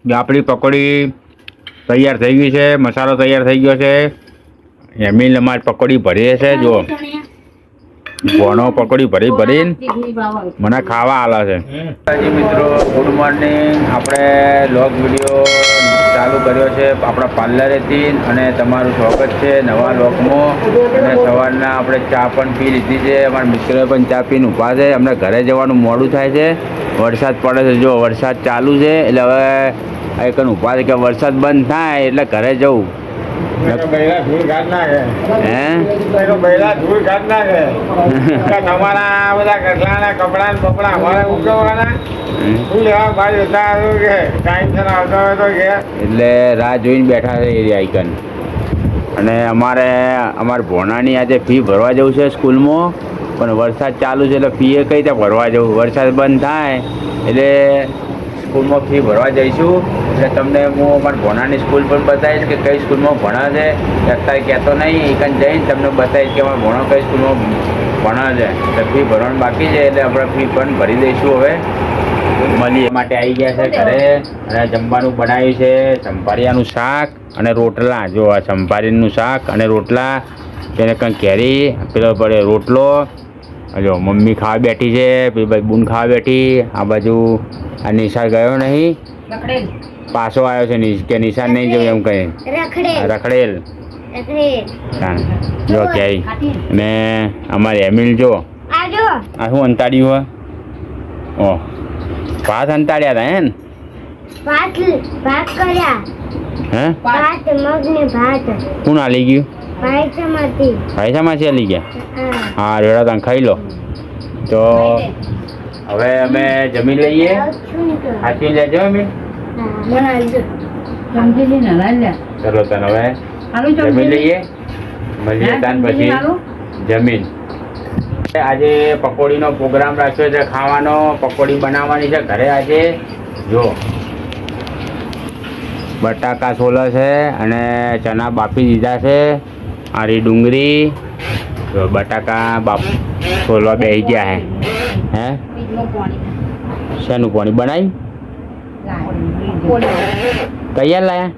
આપણી પકોડી તૈયાર થઈ ગઈ છે, મસાલો તૈયાર થઈ ગયો છે. એમિલ અમારી પકોડી ભરીએ છે. જો ભણો પકોડી ભરીને મને ખાવા આલે છે. મિત્રો ગુડ મોર્નિંગ. આપણે લોગ વિડીયો ચાલુ કર્યો છે આપણા પાર્લરેથી અને તમારું સ્વાગત છે નવા લોગમાં. અને સવારના આપણે ચા પણ પી લીધી છે. અમારા મિત્રોએ પણ ચા પીને ઊભા છે. અમને ઘરે જવાનું મોડું થાય છે, વરસાદ પડે છે. જો વરસાદ ચાલુ છે એટલે હવે એક ઊભા છે કે વરસાદ બંધ થાય એટલે ઘરે જવું. એટલે રાહ જોઈને બેઠા છે એ આઈકન. અને અમારે ભોણાની આજે ફી ભરવા જવું છે સ્કૂલમાં, પણ વરસાદ ચાલુ છે એટલે ફી એ કઈ રીતે ભરવા જવું. વરસાદ બંધ થાય એટલે સ્કૂલમાં ફી ભરવા જઈશું. એટલે તમને હું અમારા ભોણાની સ્કૂલ પણ બતાવીશ કે કઈ સ્કૂલમાં ભણે છે. અત્યારે કહેતો નહીં, એકન જઈને તમને બતાવીશ કે અમારા ભોણો કઈ સ્કૂલમાં ભણે છે. એટલે ફી ભરવાનું બાકી છે એટલે આપણે ફી પણ ભરી દઈશું. હવે મળીએ માટે આવી ગયા છે ઘરે. અને જમવાનું બનાવ્યું છે સંભારિયાનું શાક અને રોટલા. જો આ સંભારીનું શાક અને રોટલા, તેને કંઈ કેરી પેલો પડે રોટલો. જો મમ્મી ખાવા બેઠી છે, પેલી ભાઈ બૂન ખાવા બેઠી. આ બાજુ આ નિશાળ ગયો નહીં, પાછો આવ્યો છે કે નિશાળ નહીં જોયું એમ કહી રખડેલ. જો ક્યાંય ને અમારે એમિલ જો આ શું અંતાડ્યું હોય. ઓહ, ભાત અંતાડ્યા હતા હે ને? કોણ આલી ગયું? ભાઈસામાંથી આલી ગયા. હા રેડા તમે ખાઈ લો. તો હવે અમે જમી લઈએ. સાચી લેજો અમે. ચલો તને હવે જમી લઈએ. મળીએ તાન પછી જમીન. આજે પકોડીનો પ્રોગ્રામ રાખ્યો છે, ખાવાનો. પકોડી બનાવવાની છે ઘરે આજે. જો બટાકા સોલે છે અને ચણા બાફી દીધા છે. આરી ડુંગળી, બટાકા સોલવા બેસી ગયા હે. શેનું પાણી બનાવી તૈયાર લાયા?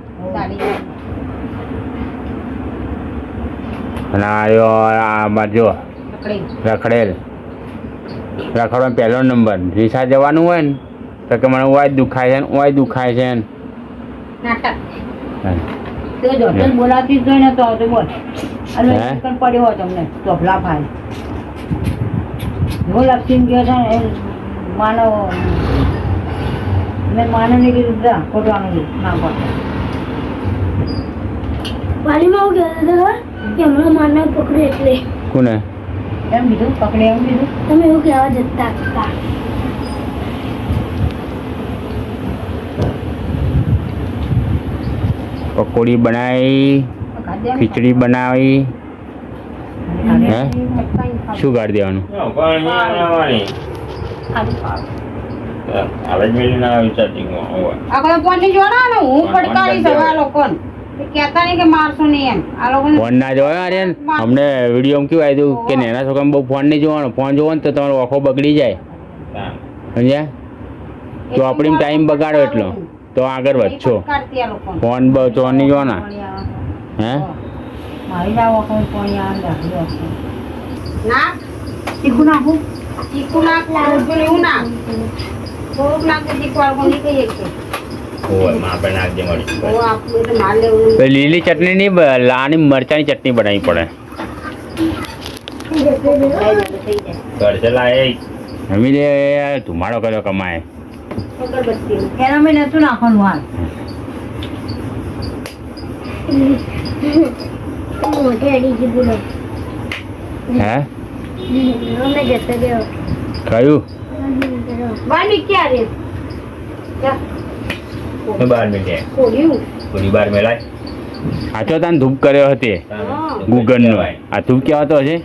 અને આમાં જો રખડવાનો પહેલો નંબર. રીસા જવાનું હોય ને તો કે મને ઓય દુખાય છે ને ઓય દુખાય છે ને. બોલાતી જ જોઈને તો બોલ પડ્યો હોય તમને ચોપલા ભાઈ હું લક્ષીને ગયો છે ને માનવ મેં માનવને કીધું ખોટવાનું ના પડે. વાલીમાં હું કહેતા હતા કે હમણાં માનવ પકડે એટલે કોને એમ કીધું પકડે એમ કીધું તમે એવું કહેવા જતા હતા. પકોડી બનાવી, ખીચડી બનાવી. હે શું ગાડી દેવાનું? ફોન ના જોવાનો. અમને વિડીયો કેવું આવ્યું કે નાના છોકરાને બહુ ફોન નહીં જોવાનો. ફોન જોવો ને તો તમારો આંખો બગડી જાય, સમજ્યા? તો આપણી ટાઈમ બગાડો એટલો તો આગળ વધશો. ફોન બહુ નહીં જોવાના. હે લીલી ચટણી નહીં, લાની મરચાની ચટણી બનાવવી પડે. ધુમાડો કર્યો કમાય. એના મેં નતું નાખવાનું હાલ. હે કયું 12 મિનિટ આચો તાન ધૂપ કર્યો હતી ગૂગલ નો. આ ધૂપ કેવો હતો છે?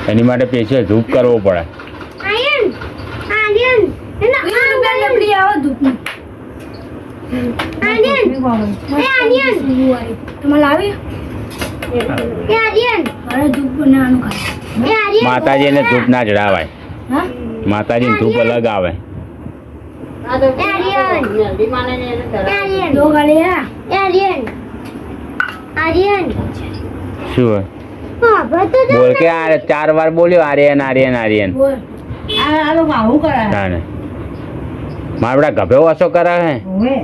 એની માટે પેશિયલ ધૂપ કરવો પડે. એ આર્યન અરે ધૂપ બનાવવાનું ખાય એ આર્યન માતાજીને ધૂપ ના ચડાવાય. હા માતાજીને ધૂપ અલગ આવે. દો ગાલિયા એ આર્યન આર્યન શું હોય? હા બતો બોલ કે આ 4 વાર બોલ્યો આર્યન આર્યન આર્યન. બોલ આ લોકો આવું કરે તાને મારા બધા ગભે ઓછો કરે હે. હવે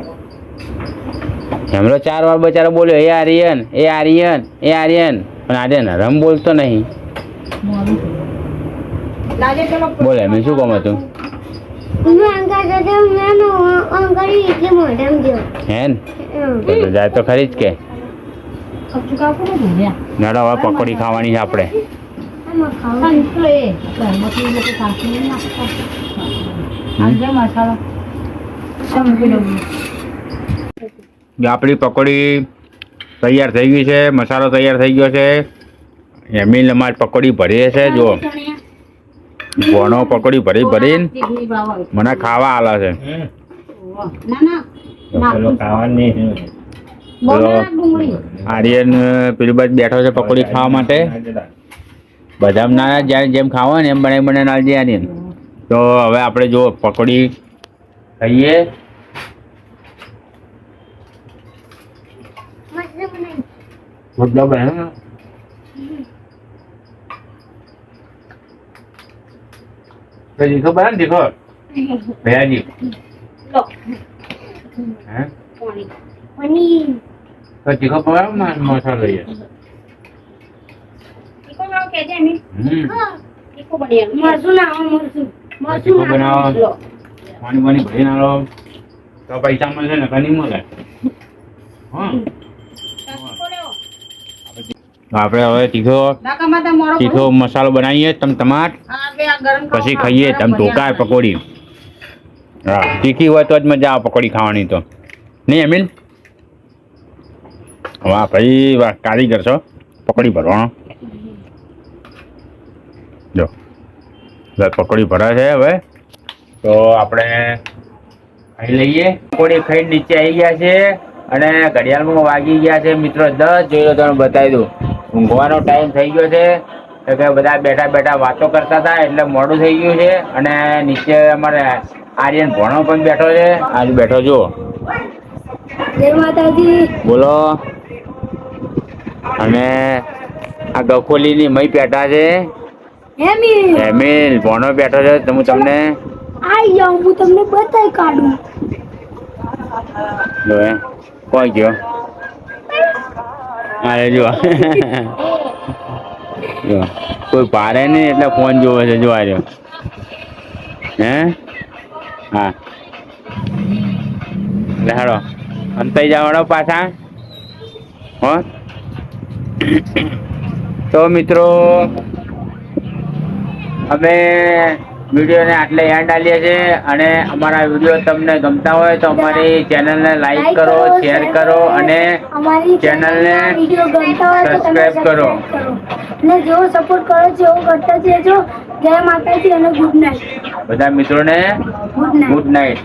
એમનો 4 વાર બચારો બોલ્યો એ આર્યન એ આર્યન એ આર્યન, પણ આર્યન રમ બોલતો નહીં. લાગે ચલો બોલે મેં શું કહું હતું મેં અંકા દાદા મેં અંકારી એટલે મોઢામ જો હે ને? તો જાય તો ખરી જ કે કપચું કાપું ને ધોયા નડો હવે પકોડી ખાવાની છે આપણે. આમાં ખાવ સંતરે ઘરમાંથી લોકો કાપી નાખતા આજે મસાલો સમજી આપણી પકોડી તૈયાર થઈ ગઈ છે, મસાલો તૈયાર થઈ ગયો છે. એમી અમારે પકોડી ભરીએ છે. જો ભોણો પકોડી ભરીને મને ખાવા આલે છે. આર્યન પેલી બાજુ બેઠો છે પકોડી ખાવા માટે. બધા ના જ્યારે જેમ ખાવા ને એમ બનાવી બનાવીને આલજે આર્યન. તો હવે આપણે જો પકોડી ખાઈએ. મસ્ત બનાવી રોટલો બનાવ્યો. દીખો બરાબર દીખો ભૈયાજી. હે પનીર તો દીખો બરાબર મસાલો લઈએ. મરચું નાખો મરચું દીખો બનાવો પાણી પાણી ભરી નાખો તો પૈસા મળશે ને કની મળે. હા આપણે હવે તીખો મસાલો બનાવીએ તમ ટમાટ પછી ખાઈએ તમ ઢોકા પકોડી. હા તીખી હોય તો જ મજા આવે પકોડી ખાવાની તો નહીં અમીન? વાહ ભાઈ વાહ, કારીગર છો પકોડી ભરવાનો. જો પકોડી ભરાય છે. હવે તો આપણે ખાઈ લઈએ. પકોડી ખાઈને નીચે આવી ગયા છે અને ઘડિયાળમાં વાગી ગયા છે મિત્રો 10. જોઈ લો તમે બતાવી દઉં. ઊંઘવાનો ટાઈમ થઈ ગયો છે. તો કે બધા બેઠા બેઠા વાતો કરતા હતા એટલે મોડું થઈ ગયું છે. અને નીચે અમારે આર્યન ભણો પણ બેઠો છે. આજે બેઠો જુઓ. જય માતાજી બોલો. અને આ ગખોલીની મય પેટા છે. એમી એમિલ ભણો બેઠો છે. તો હું તમને આઈ જાઉં હું તમને બતાવી કાઢું જો કોણ ગયો? અરે જો જો કોઈ પારે નહીં એટલે ફોન જોવે છે. જો આવ્યો હે. હા એટલે હાડો અંતાઈ જવાડો પાછા. હો તો મિત્રો અમે વિડીયોને આટલે યાદ આલીએ છીએ. અને અમારા વિડીયો તમને ગમતા હોય તો અમારી ચેનલને લાઈક કરો, શેર કરો અને અમારી ચેનલને વિડિયો ગમતા હોય તો તમે સબસ્ક્રાઇબ કરો. અને જેવો સપોર્ટ કરો છો એવો કરતા જજો. જય માતાજી અને ગુડ નાઇટ. બધા મિત્રોને ગુડ નાઇટ. Good night.